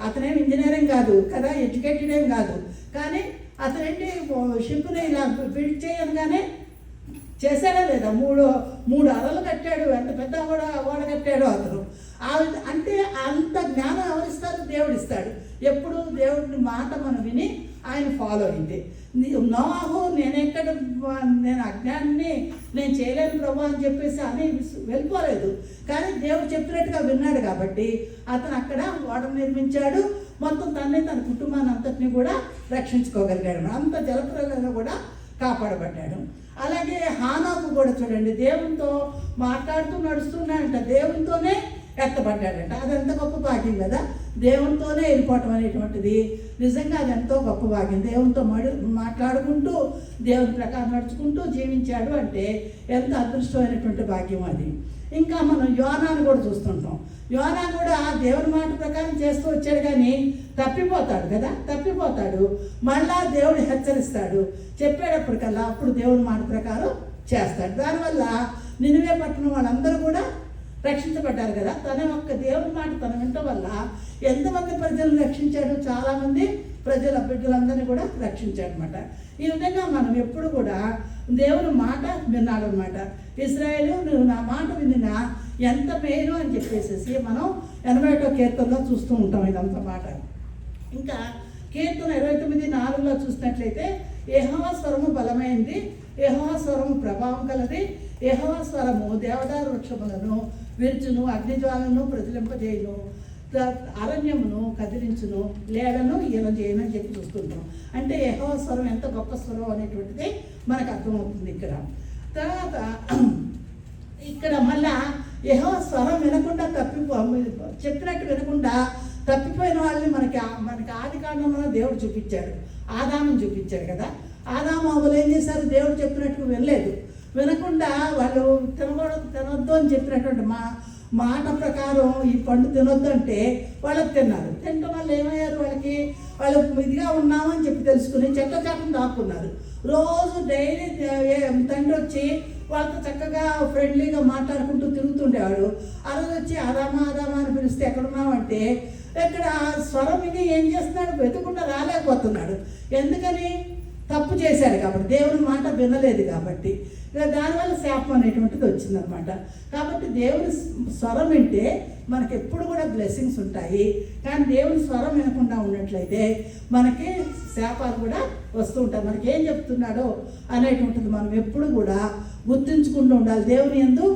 అతనేం ఇంజనీరింగ్ కాదు కదా, ఎడ్యుకేటెడ్ ఏం కాదు. కానీ అతనేంటి షిప్ని ఇలా బిల్డ్ చేయగానే చేశాడా లేదా, మూడు అరలు కట్టాడు. ఎంత పెద్ద కూడా ఓడ కట్టాడు అతను. అంటే అంత జ్ఞానం ఎవరిస్తారు? దేవుడు ఇస్తాడు. ఎప్పుడు దేవుడిని మాట మనం విని ఆయన ఫాలో అయింది. నోవాహు నేను అజ్ఞానాన్ని నేను చేయలేను ప్రభు అని చెప్పేసి అని వెళ్ళిపోలేదు. కానీ దేవుడు చెప్పినట్టుగా విన్నాడు కాబట్టి అతను అక్కడ ఓడ నిర్మించాడు. మొత్తం తన కుటుంబాన్ని అంతటిని కూడా రక్షించుకోగలిగాడు. అంత జలప్రలయంలో కూడా కాపాడబడ్డాడు. అలాగే హానోకు కూడా చూడండి, దేవునితో మాట్లాడుతూ నడుస్తున్నాడంట, దేవునితోనే ఎత్తబడ్డాడంట. అది ఎంత గొప్ప భాగ్యం కదా, దేవునితోనే వెళ్ళిపోవటం అనేటువంటిది. నిజంగా అది ఎంతో గొప్ప భాగ్యం. దేవునితో మాట్లాడుకుంటూ దేవుని ప్రకారం నడుచుకుంటూ జీవించాడు అంటే ఎంత అదృష్టమైనటువంటి భాగ్యం అది. ఇంకా మనం యోనాను కూడా చూస్తుంటాం. యోనా కూడా దేవుని మాట ప్రకారం చేస్తూ వచ్చాడు, కానీ తప్పిపోతాడు కదా, తప్పిపోతాడు. మళ్ళా దేవుడు హెచ్చరిస్తాడు, చెప్పేటప్పటికల్లా అప్పుడు దేవుని మాట ప్రకారం చేస్తాడు. దానివల్ల నినివే పట్టణం వాళ్ళందరూ కూడా రక్షించబడ్డారు కదా. తన యొక్క దేవుని మాట తన వినటం వల్ల ఎంతమంది ప్రజలను రక్షించాడు, చాలామంది ప్రజల బిడ్డలందరినీ కూడా రక్షించాడు అనమాట. ఈ విధంగా మనం ఎప్పుడు కూడా దేవుని మాట వినాలన్నమాట. ఇశ్రాయేలు నువ్వు నా మాట వినినా ఎంత మేలు అని చెప్పేసి మనం 81వ కీర్తనలో చూస్తూ ఉంటాం ఇదంతా మాట. ఇంకా కీర్తన 29:4 చూసినట్లయితే యెహోవా స్వరము బలమైంది, యెహోవా స్వరము ప్రభావం కలది, యెహోవా స్వరము దేవదారు వృక్షములను విరుచును, అగ్నిజ్వాలను ప్రతిలింపజేయును, అరణ్యమును కదిలించును, లేడను ఈయనజేయను అని చెప్పి చూస్తుంటాం. అంటే యెహోవా స్వరం ఎంత గొప్ప స్వరం అనేటువంటిది మనకు అర్థమవుతుంది ఇక్కడ. తర్వాత ఇక్కడ మళ్ళా యెహోవా స్వరం వినకుండా చెప్పినట్టు వినకుండా తప్పిపోయిన వాళ్ళని మనకి ఆది కాండంలో దేవుడు చూపించాడు. ఆదామును చూపించాడు కదా. ఆదాము అవ్వలు ఏం చేశారు? దేవుడు చెప్పినట్టు వినలేదు. వినకుండా వాళ్ళు తినొద్దు అని చెప్పినటువంటి మాట ప్రకారం ఈ పండు తినొద్దు అంటే వాళ్ళకి తిన్నారు. తినడం వల్ల ఏమయ్యారు? వాళ్ళు ఇదిగా ఉన్నామని చెప్పి తెలుసుకుని చెట్ల చాటను దాక్కున్నారు. రోజు డైలీ తండ్రి వచ్చి వాళ్ళతో చక్కగా ఫ్రెండ్లీగా మాట్లాడుకుంటూ తిరుగుతుండేవాడు. ఆ రోజు వచ్చి ఆదామా అని పిలిస్తే ఎక్కడున్నామంటే ఇక్కడ స్వరం విని ఏం చేస్తున్నాడు? వెతుకుండా రాలేకపోతున్నాడు. ఎందుకని? తప్పు చేశాడు కాబట్టి, దేవుని మాట వినలేదు కాబట్టి. దానివల్ల శాపం అనేటువంటిది వచ్చిందనమాట. కాబట్టి దేవుని స్వరం వింటే మనకి ఎప్పుడు కూడా బ్లెస్సింగ్స్ ఉంటాయి. కానీ దేవుని స్వరం వినకుండా ఉన్నట్లయితే మనకి శాపాలు కూడా వస్తూ ఉంటాయి. మనకి ఏం చెప్తున్నాడో అనేటువంటిది మనం ఎప్పుడు కూడా గుర్తుంచుకుంటూ ఉండాలి. దేవుని యందు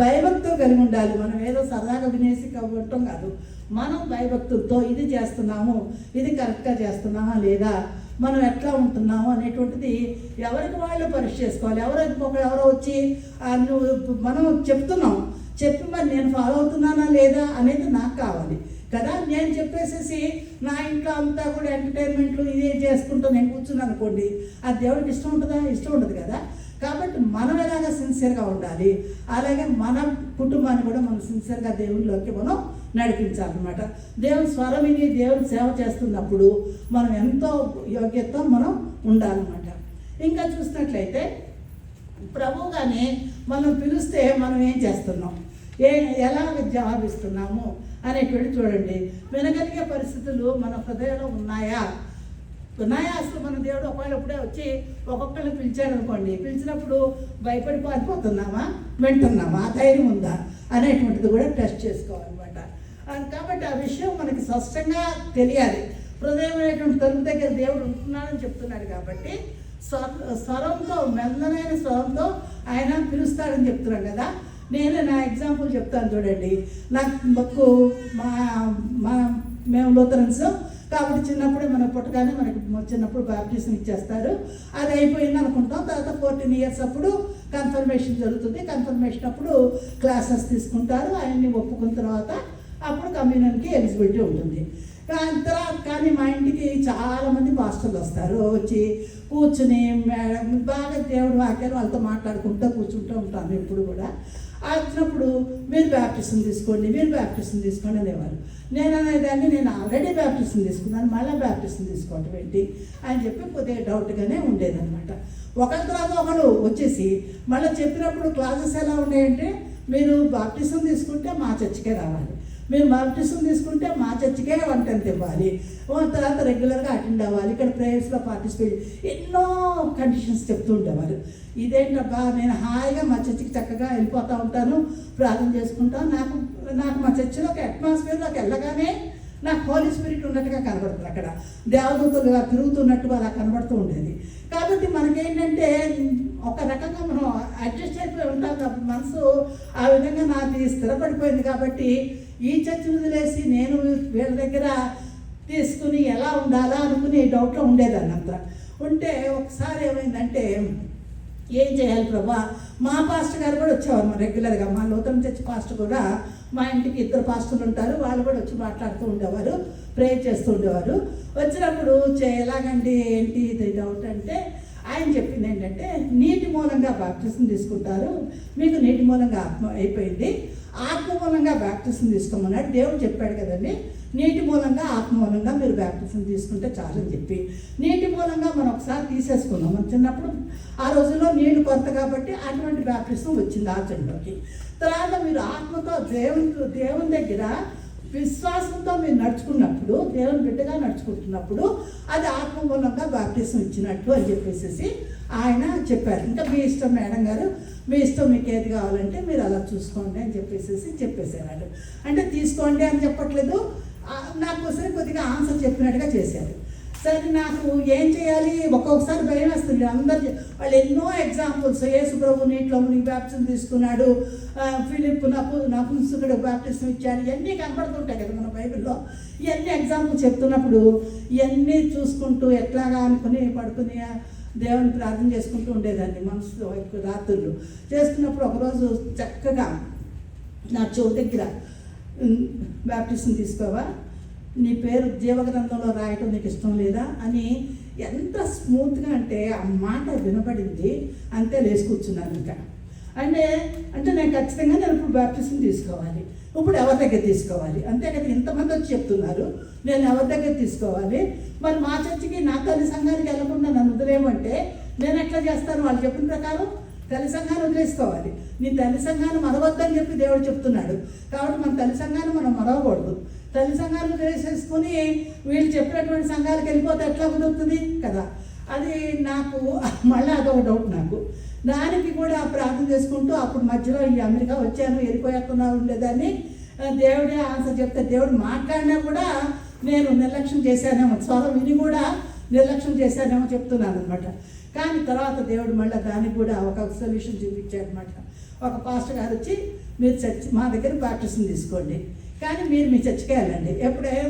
భయభక్తులు కలిగి ఉండాలి. మనం ఏదో సరదాగా వినేసి ఉండటం కాదు. మనం భయభక్తులతో ఇది చేస్తున్నాము, ఇది కరెక్ట్గా చేస్తున్నామా లేదా, మనం ఎట్లా ఉంటున్నాము అనేటువంటిది ఎవరికి వాళ్ళు పరీక్ష చేసుకోవాలి. ఎవరో వచ్చి మనం చెప్తున్నాం, చెప్పి మరి నేను ఫాలో అవుతున్నానా లేదా అనేది నాకు కావాలి కదా. నేను చెప్పేసేసి నా ఇంట్లో అంతా కూడా ఎంటర్టైన్మెంట్లు ఇదే చేసుకుంటూ నేను కూర్చున్నాను అనుకోండి, అది దేవుడికి ఇష్టం ఉంటుందా? ఇష్టం ఉండదు కదా. కాబట్టి మనం ఎలాగా సిన్సియర్గా ఉండాలి, అలాగే మన కుటుంబాన్ని కూడా మనం సిన్సియర్గా దేవునిలోకి మనం నడిపించాలన్నమాట. దేవుని స్వరం విని దేవుని సేవ చేస్తున్నప్పుడు మనం ఎంతో యోగ్యతతో మనం ఉండాలన్నమాట. ఇంకా చూసినట్లయితే ప్రభువుగానే మనం పిలిస్తే మనం ఏం చేస్తున్నాం, ఎలా జవాబిస్తున్నాము అనేటువంటి చూడండి. వినగలిగే పరిస్థితులు మన హృదయంలో ఉన్నాయా? అసలు మన దేవుడు ఒకవేళప్పుడే వచ్చి ఒక్కొక్కరిని పిలిచాడు అనుకోండి, పిలిచినప్పుడు భయపడి పారిపోతున్నామా, వింటున్నామా, ధైర్యం ఉందా అనేటువంటిది కూడా టెస్ట్ చేసుకోవాలన్నమాట. కాబట్టి ఆ విషయం మనకి స్పష్టంగా తెలియాలి. హృదయం అనేటువంటి తలుపు దగ్గర దేవుడు ఉంటున్నాడని చెప్తున్నాడు కాబట్టి స్వరంతో, మెల్లనైన స్వరంతో ఆయన పిలుస్తాడని చెప్తున్నాడు కదా. నేను నా ఎగ్జాంపుల్ చెప్తాను చూడండి. నాకు మేము లూథరన్స్ కాబట్టి చిన్నప్పుడే మనం పుట్టగానే మనకి చిన్నప్పుడు బాప్టిజం ఇచ్చేస్తారు. అది అయిపోయింది అనుకుంటాం. తర్వాత 14 years అప్పుడు కన్ఫర్మేషన్ జరుగుతుంది. కన్ఫర్మేషన్ అప్పుడు క్లాసెస్ తీసుకుంటారు. ఆయన్ని ఒప్పుకున్న తర్వాత అప్పుడు కమ్యూనియన్కి ఎలిజిబిలిటీ ఉంటుంది. కానీ మా ఇంటికి చాలామంది పాస్టర్లు వస్తారు. వచ్చి కూర్చుని బాగా దేవుడు వాక్యాలు వాళ్ళతో మాట్లాడుకుంటూ కూర్చుంటూ ఉంటాను ఎప్పుడు కూడా. వచ్చినప్పుడు మీరు బ్యాప్టిజం తీసుకోండి, మీరు బ్యాప్టిజం తీసుకోండి అనేవారు. నేను అనేదాన్ని నేను ఆల్రెడీ బ్యాప్టిజం తీసుకున్నాను, మళ్ళీ బ్యాప్టిజం తీసుకోవటం ఏంటి అని చెప్పి కొద్దిగా డౌట్గానే ఉండేదన్నమాట. ఒకరి తర్వాత ఒకరు వచ్చేసి మళ్ళీ చెప్పినప్పుడు క్లాసెస్ ఎలా ఉన్నాయంటే, మీరు బాప్టిజం తీసుకుంటే మా చర్చికే రావాలి, మీరు బాప్టిజం తీసుకుంటే మా చర్చికే వంటంత ఇవ్వాలి, తర్వాత రెగ్యులర్గా అటెండ్ అవ్వాలి, ఇక్కడ ప్రేయర్స్లో పార్టిసిపేట్, ఎన్నో కండిషన్స్ చెప్తూ ఉండేవారు. ఇదేంటబ్బా, నేను హాయిగా మా చర్చికి చక్కగా వెళ్ళిపోతూ ఉంటాను, ప్రార్థన చేసుకుంటాను. నాకు మా చర్చిలోకి అట్మాస్ఫియర్లోకి వెళ్ళగానే నాకు హోలీ స్పిరిట్ ఉన్నట్టుగా కనబడుతుంది. అక్కడ దేవదూతలుగా తిరుగుతున్నట్టుగా అలా కనబడుతూ ఉండేది. కాబట్టి మనకేంటంటే ఒక రకంగా మనం అడ్జస్ట్ అయిపోయి ఉంటాం కాబట్టి మనసు ఆ విధంగా నాది స్థిరపడిపోయింది. కాబట్టి ఈ చర్చను వదిలేసి నేను వీళ్ళ దగ్గర తీసుకుని ఎలా ఉండాలా అనుకుని డౌట్లో ఉండేదాన్ని అంతా ఉంటే, ఒకసారి ఏమైందంటే ఏం చేయాలి ప్రభా, మా పాస్టర్ గారు కూడా వచ్చేవారు రెగ్యులర్గా. మా నూతన చర్చి పాస్టర్ కూడా, మా ఇంటికి 2 పాస్టర్లు ఉంటారు, వాళ్ళు కూడా వచ్చి మాట్లాడుతూ ఉండేవారు, ప్రేయర్ చేస్తూ ఉండేవారు. వచ్చినప్పుడు ఎలాగండి ఏంటి ఇది డౌట్ అంటే, ఆయన చెప్పింది ఏంటంటే, నీటి మూలంగా బాప్టిజం తీసుకుంటారు, మీకు నీటి మూలంగా ఆత్మ అయిపోయింది, ఆత్మ మూలంగా బాప్టిజం తీసుకోమన్నాడు. దేవుడు చెప్పాడు కదండి, నీటి మూలంగా ఆత్మ మూలంగా మీరు బాప్టిజం తీసుకుంటే చాలని చెప్పి నీటి మూలంగా మనం ఒకసారి తీసేసుకున్నాం. మనం చిన్నప్పుడు ఆ రోజుల్లో నీళ్లు కొరత కాబట్టి అటువంటి బాప్టిజం వచ్చింది ఆచరణలోకి. తర్వాత మీరు ఆత్మతో దేవుని దగ్గర విశ్వాసంతో మీరు నడుచుకున్నప్పుడు, దేవుని బిడ్డగా నడుచుకుంటున్నప్పుడు అది ఆత్మ మూలంగా బాప్టిజం ఇచ్చినట్టు అని చెప్పేసి ఆయన చెప్పారు. ఇంకా మీ ఇష్టం మేడం గారు, మీ ఇష్టం, మీకు ఏది కావాలంటే మీరు అలా చూసుకోండి అని చెప్పేసారు. అంటే తీసుకోండి అని చెప్పట్లేదు, నాకు సరే కొద్దిగా ఆన్సర్ చెప్పినట్టుగా చేశారు. సరే నాకు ఏం చేయాలి, ఒక్కొక్కసారి భయం వేస్తుంది. వాళ్ళు ఎన్నో ఎగ్జాంపుల్స్, యేసు ప్రభు నీటిలో మునిగి బాప్టిజం తీసుకున్నాడు, ఫిలిప్ నపుంసకుడు బాప్టిజం ఇచ్చాడు, ఇవన్నీ కనపడుతుంటాయి కదా మన బైబిల్లో. ఇవన్నీ ఎగ్జాంపుల్స్ చెప్తున్నప్పుడు ఇవన్నీ చూసుకుంటూ ఎట్లాగా అనుకుని పడుకుని దేవుని ప్రార్థన చేసుకుంటూ ఉండేదాన్ని మనసు రాత్రులు. చేసుకున్నప్పుడు ఒకరోజు చక్కగా నా చెవు దగ్గర, బాప్టిజం తీసుకోవా, నీ పేరు జీవగ్రంథంలో రాయటం నీకు ఇష్టం లేదా అని ఎంత స్మూత్గా అంటే ఆ మాట వినపడింది. అంతే లేచి కూర్చున్నాను. ఇంకా అంటే నేను ఖచ్చితంగా నేను ఇప్పుడు బాప్టిజం తీసుకోవాలి, ఇప్పుడు ఎవరి దగ్గర తీసుకోవాలి, అంతే కదా, ఇంతమంది వచ్చి చెప్తున్నారు, నేను ఎవరి దగ్గర తీసుకోవాలి, మరి మా చర్చికి నా తల్లి సంఘానికి వెళ్ళకుండా నన్ను వదిలేయమంటే నేను ఎట్లా చేస్తాను, వాళ్ళు చెప్పిన ప్రకారం తల్లి సంఘాన్ని వదిలేసుకోవాలి. నీ తల్లి సంఘాన్ని మరవద్దని చెప్పి దేవుడు చెప్తున్నాడు. కాబట్టి మన తల్లి సంఘాన్ని మనం మరవకూడదు. తల్లి సంఘాన్ని వదిలేసేసుకుని వీళ్ళు చెప్పినటువంటి సంఘాలకు వెళ్ళిపోతే ఎట్లా కుదురుతుంది కదా. అది నాకు మళ్ళీ అదొక డౌట్ నాకు. దానికి కూడా ప్రార్థన చేసుకుంటూ అప్పుడు మధ్యలో ఈ అమెరికా వచ్చాను, వెళ్ళిపోయేస్తున్నా ఉండేదాన్ని. దేవుడే ఆన్సర్ చెప్తే దేవుడు మాట్లాడినా కూడా నేను నిర్లక్ష్యం చేశానేమో, స్వరం విని కూడా నిర్లక్ష్యం చేశానేమో చెప్తున్నాను అనమాట. కానీ తర్వాత దేవుడు మళ్ళీ దానికి కూడా ఒక సొల్యూషన్ చూపించాడు అనమాట. ఒక పాస్టర్ గారు వచ్చి, మీరు చర్చి మా దగ్గర బాప్టిజం తీసుకోండి, కానీ మీరు మీ చర్చికే వెళ్ళండి, ఎప్పుడైనా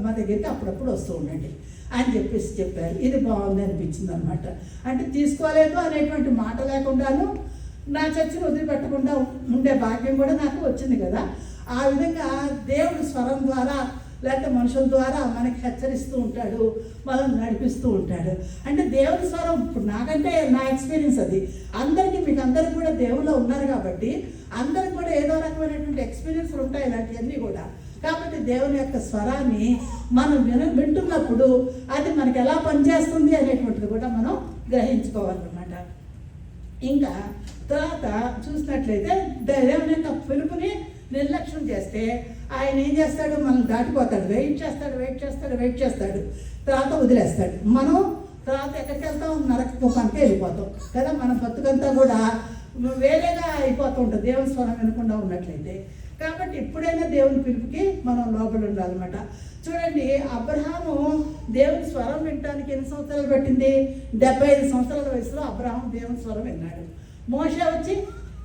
మా దగ్గరికి అప్పుడప్పుడు వస్తూ ఉండండి అని చెప్పారు. ఇది బాగుంది అనిపించింది అనమాట. అంటే తీసుకోలేదు అనేటువంటి మాట లేకుండాను నా చర్చిని వదిలిపెట్టకుండా ఉండే భాగ్యం కూడా నాకు వచ్చింది కదా. ఆ విధంగా దేవుడు స్వరం ద్వారా లేకపోతే మనుషుల ద్వారా మనకి హెచ్చరిస్తూ ఉంటాడు, మనల్ని నడిపిస్తూ ఉంటాడు. అంటే దేవుని స్వరం ఇప్పుడు నాకంటే నా ఎక్స్పీరియన్స్ అది. మీకు అందరికి కూడా దేవుల్లో ఉన్నారు కాబట్టి అందరికి కూడా ఏదో రకమైనటువంటి ఎక్స్పీరియన్స్లు ఉంటాయి ఇలాంటివన్నీ కూడా. కాబట్టి దేవుని యొక్క స్వరాన్ని మనం వింటున్నప్పుడు అది మనకి ఎలా పనిచేస్తుంది అనేటువంటిది కూడా మనం గ్రహించుకోవాలన్నమాట. ఇంకా తర్వాత చూసినట్లయితే దేవుని యొక్క పిలుపుని నిర్లక్ష్యం చేస్తే ఆయన ఏం చేస్తాడు, మనం దాటిపోతాడు, వెయిట్ చేస్తాడు, తర్వాత వదిలేస్తాడు. మనం తర్వాత ఎక్కడికి వెళ్తాం, నరకపోపానికి వెళ్ళిపోతాం కదా. మన బతుకంతా కూడా వేరేగా అయిపోతూ ఉంటుంది దేవుని స్వరం వినకుండా ఉన్నట్లయితే. కాబట్టి ఎప్పుడైనా దేవుని పిలుపుకి మనం లోపల ఉండాలన్నమాట. చూడండి, అబ్రహాము దేవుని స్వరం వినడానికి ఎన్ని సంవత్సరాలు పట్టింది? 75 సంవత్సరాల వయసులో అబ్రహాం దేవుని స్వరం విన్నాడు. మోషే వచ్చి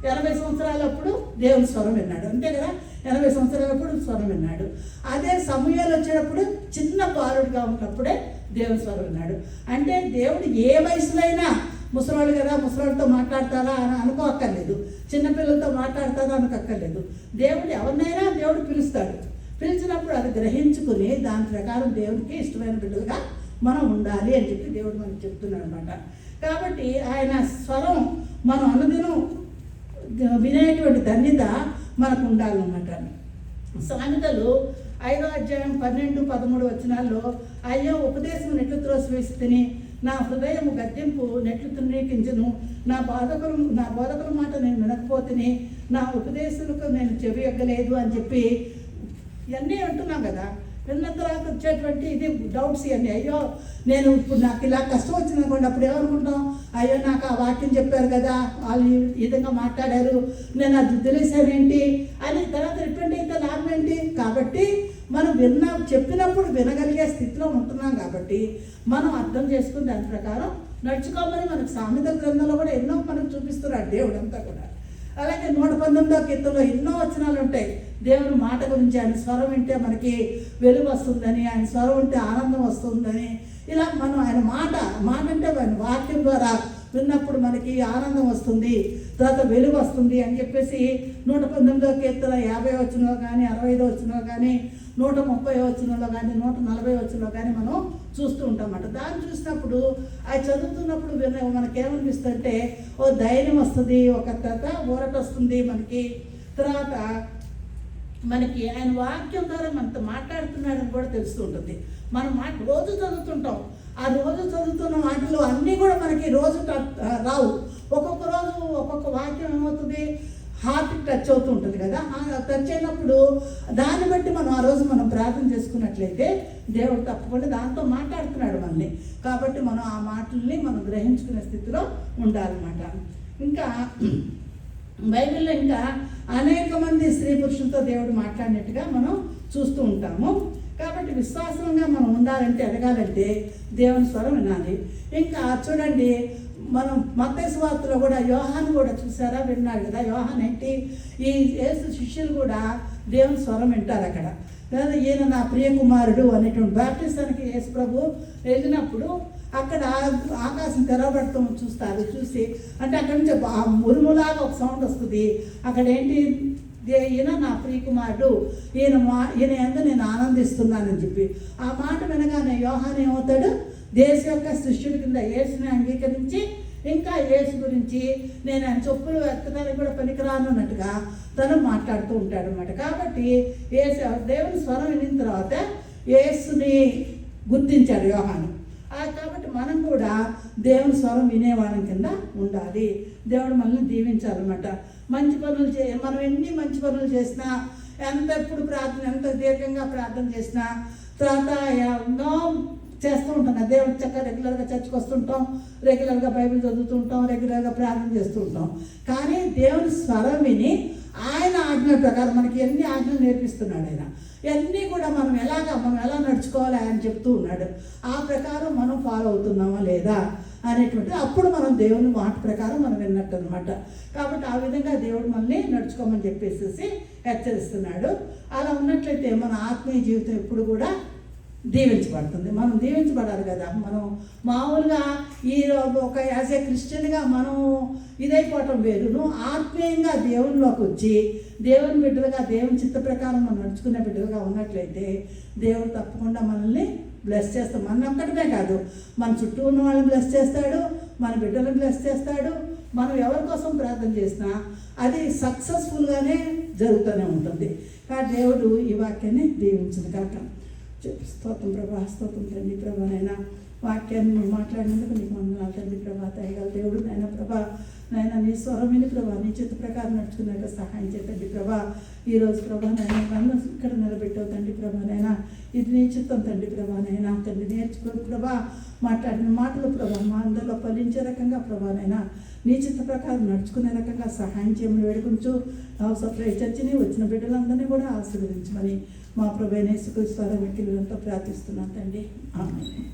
80 సంవత్సరాలప్పుడు దేవుని స్వరం విన్నాడు, అంతే కదా. 80 సంవత్సరాలప్పుడు స్వరం విన్నాడు. అదే సమయాలు వచ్చేటప్పుడు చిన్న బాలుడిగా ఉన్నప్పుడే దేవుని స్వరం విన్నాడు. అంటే దేవుడు ఏ వయసులో అయినా, ముసలాళ్ళు కదా ముసలాళ్ళతో మాట్లాడతారా అని అనుకోక్కర్లేదు, చిన్నపిల్లలతో మాట్లాడతారా అనుకోక్కర్లేదు. దేవుడు ఎవరినైనా దేవుడు పిలుస్తాడు. పిలిచినప్పుడు అది గ్రహించుకుని దాని ప్రకారం దేవుడికి ఇష్టమైన బిడ్డలుగా మనం ఉండాలి అని చెప్పి దేవుడు మనకు చెప్తున్నాడు అనమాట. కాబట్టి ఆయన స్వరం మనం అనుదినం వినేటువంటి ధన్యత మనకు ఉండాలన్నమాట. సామెతలు 5వ అధ్యాయం 12, 13 వచనాల్లో, అయ్యో ఉపదేశం నెట్లు త్రోసివేసి నా హృదయము గద్దెంపు నెట్లు తునీకించును, నా బోధకుల మాట నేను వినకపోతేనే, నా ఉపదేశాలకు నేను చెవి ఎగ్గలేదు అని చెప్పి ఇవన్నీ అంటున్నాం కదా. విన్న తర్వాత వచ్చేటువంటి ఇది డౌట్స్ ఇవన్నీ. అయ్యో నేను ఇప్పుడు నాకు ఇలా కష్టం వచ్చింది అనుకోండి, అప్పుడు ఏమనుకుంటాం, అయ్యో నాకు ఆ వాక్యం చెప్పారు కదా, వాళ్ళు ఈ విధంగా మాట్లాడారు, నేను అది తెలిసానేంటి అని తర్వాత రిపెంట్ అయితే లాభం ఏంటి? కాబట్టి మనం చెప్పినప్పుడు వినగలిగే స్థితిలో ఉంటున్నాం కాబట్టి మనం అర్థం చేసుకుని దాని ప్రకారం నడుచుకోమని మనకు సామెతల గ్రంథంలో కూడా ఎన్నో మనకు చూపిస్తున్నాడు దేవుడు అంతా కూడా. అలాగే 119వ కీర్తనలో ఎన్నో వచనాలు ఉంటాయి దేవుని మాట గురించి. ఆయన స్వరం వింటే మనకి వెలుగు వస్తుందని, ఆయన స్వరం వింటే ఆనందం వస్తుందని, ఇలా మనం ఆయన మాట అంటే ఆయన వాక్యం ద్వారా విన్నప్పుడు మనకి ఆనందం వస్తుంది, తర్వాత వెలుగు వస్తుంది అని చెప్పేసి 119వ కీర్తన 50వ వచనంలో కానీ, 65వ వచనంలో కానీ, 130వ వచనంలో కానీ, 140వ వచనంలో కానీ మనం చూస్తూ ఉంటామన్నమాట. దాన్ని చూసినప్పుడు అది చదువుతున్నప్పుడు మనకేమనిపిస్తుంటే ఓ ధైర్యం వస్తుంది, ఒక తర్వాత ఊరట వస్తుంది మనకి. తర్వాత మనకి ఆయన వాక్యం ద్వారా మనతో మాట్లాడుతున్నాడని కూడా తెలుస్తూ ఉంటుంది. మనం రోజు చదువుతుంటాం, ఆ రోజు చదువుతున్న వాటిలో అన్నీ కూడా మనకి రోజు రావు. ఒక్కొక్క రోజు ఒక్కొక్క వాక్యం ఏమవుతుంది, హార్ట్కి టచ్ అవుతూ ఉంటుంది కదా. టచ్ అయినప్పుడు దాన్ని బట్టి మనం ఆ రోజు మనం ప్రార్థన చేసుకున్నట్లయితే దేవుడు తప్పకుండా దాంతో మాట్లాడుతున్నాడు మనల్ని. కాబట్టి మనం ఆ మాటల్ని మనం గ్రహించుకునే స్థితిలో ఉండాలన్నమాట. ఇంకా బైబిల్లో ఇంకా అనేక మంది స్త్రీ పురుషులతో దేవుడు మాట్లాడినట్టుగా మనం చూస్తూ ఉంటాము. కాబట్టి విశ్వాసంగా మనం ఉండాలంటే, ఎదగాలంటే దేవుని స్వరం వినాలి. ఇంకా చూడండి, మనం మత్తయి సువార్తలో కూడా యోహాను కూడా చూసారా, విన్నాడు కదా. యోహాను ఏంటి, ఈ యేసు శిష్యులు కూడా దేవుని స్వరం వింటారు అక్కడ. లేదా ఈయన నా ప్రియ కుమారుడు అనేటువంటి బాప్టిజానికి యేసు ప్రభు వెళ్ళినప్పుడు అక్కడ ఆకాశం తెరవబడుతూ చూస్తారు. చూసి అంటే అక్కడి నుంచి ఆ మురుములాగా ఒక సౌండ్ వస్తుంది. అక్కడ ఏంటి, ఈయన నా ప్రియకుమారుడు, ఈయన ఎంత నేను ఆనందిస్తున్నానని చెప్పి ఆ మాట వినగానే యోహాను ఏమవుతాడు, దేశ యొక్క శిష్యుడి కింద యేసుని అంగీకరించి ఇంకా యేసు గురించి నేను ఆయన చెప్పులు ఎత్తడానికి కూడా పనికిరాను అన్నట్టుగా తను మాట్లాడుతూ ఉంటాడు అన్నమాట. కాబట్టి దేవుని స్వరం వినిన తర్వాత యేసుని గుర్తించాడు యోహాను. కాబట్టి మనం కూడా దేవుని స్వరం వినేవాళ్ళం కింద ఉండాలి. దేవుడు మనల్ని దీవించాలన్నమాట. మంచి పనులు మనం ఎన్ని మంచి పనులు చేసినా, ఎప్పుడు ప్రార్థన ఎంత దీర్ఘంగా ప్రార్థన చేసినా, తర్వాత ఎన్నో చేస్తూ ఉంటాం కదా. దేవుడు చక్కగా రెగ్యులర్గా చర్చకు వస్తుంటాం, రెగ్యులర్గా బైబిల్ చదువుతుంటాం, రెగ్యులర్గా ప్రార్థన చేస్తూ ఉంటాం. కానీ దేవుని స్వరం విని ఆయన ఆజ్ఞల ప్రకారం మనకి ఎన్ని ఆజ్ఞలు నేర్పిస్తున్నాడు ఆయన. ఇవన్నీ కూడా మనం ఎలా నడుచుకోవాలి ఆయన చెప్తూ ఉన్నాడు. ఆ ప్రకారం మనం ఫాలో అవుతున్నామా లేదా అనేటువంటిది అప్పుడు మనం దేవుని మాట ప్రకారం మనం విన్నట్టు అనమాట. కాబట్టి ఆ విధంగా దేవుడు మనల్ని నడుచుకోమని చెప్పేసి హెచ్చరిస్తున్నాడు. అలా ఉన్నట్లయితే మన ఆత్మీయ జీవితం ఎప్పుడు కూడా దీవించబడుతుంది. మనం దీవించబడాలి కదా. మనం మామూలుగా ఒక యాజ్ ఏ క్రిస్టియన్గా మనం ఇదైపోవటం వేరును, ఆత్మీయంగా దేవునిలోకి వచ్చి దేవుని బిడ్డలుగా, దేవుని చిత్త ప్రకారం మనం నడుచుకునే బిడ్డలుగా ఉన్నట్లయితే దేవుడు తప్పకుండా మనల్ని బ్లెస్ చేస్తాడు. మన ఒక్కటమే కాదు, మన చుట్టూ ఉన్న వాళ్ళని బ్లెస్ చేస్తాడు, మన బిడ్డలను బ్లెస్ చేస్తాడు. మనం ఎవరి కోసం ప్రార్థన చేసినా అది సక్సెస్ఫుల్గానే జరుగుతూనే ఉంటుంది. కాబట్టి దేవుడు ఈ వాక్యాన్ని దీవించును కాక. స్తోత్రం ప్రభా, స్తోత్రం తండ్రి ప్రభా. నైనా వాక్యాన్ని నువ్వు మాట్లాడినందుకు నీకు వందనాలు తండ్రి ప్రభా. దయగల దేవుడు నాయన ప్రభా, నాయన నీ స్వరం విని ప్రభా, నీ చిత్త ప్రకారం నడుచుకున్నాక సహాయం చేయండి ప్రభా. ఈరోజు ప్రభా నాయన నన్ను ఇక్కడ నిలబెట్టావు తండ్రి ప్రభా. నైనా ఇది నీ చిత్తం తండ్రి ప్రభా. నైనా తండ్రి నేర్చుకోడు ప్రభా, మాట్లాడిన మాటలు ప్రభా మా అందరిలో ఫలించే రకంగా ప్రభా నైనా నీ చిత్త ప్రకారం నడుచుకునే రకంగా సహాయం చేయమని వేడుకుంటూ హౌస్ ఆఫ్ ప్రేయర్ చర్చిని వచ్చిన బిడ్డలందరినీ కూడా ఆశీర్వదించమని మా ప్రభువైన యేసుక్రీస్తు ద్వారా మిక్కిలి ప్రార్థిస్తున్నాను తండ్రి. ఆమేన్.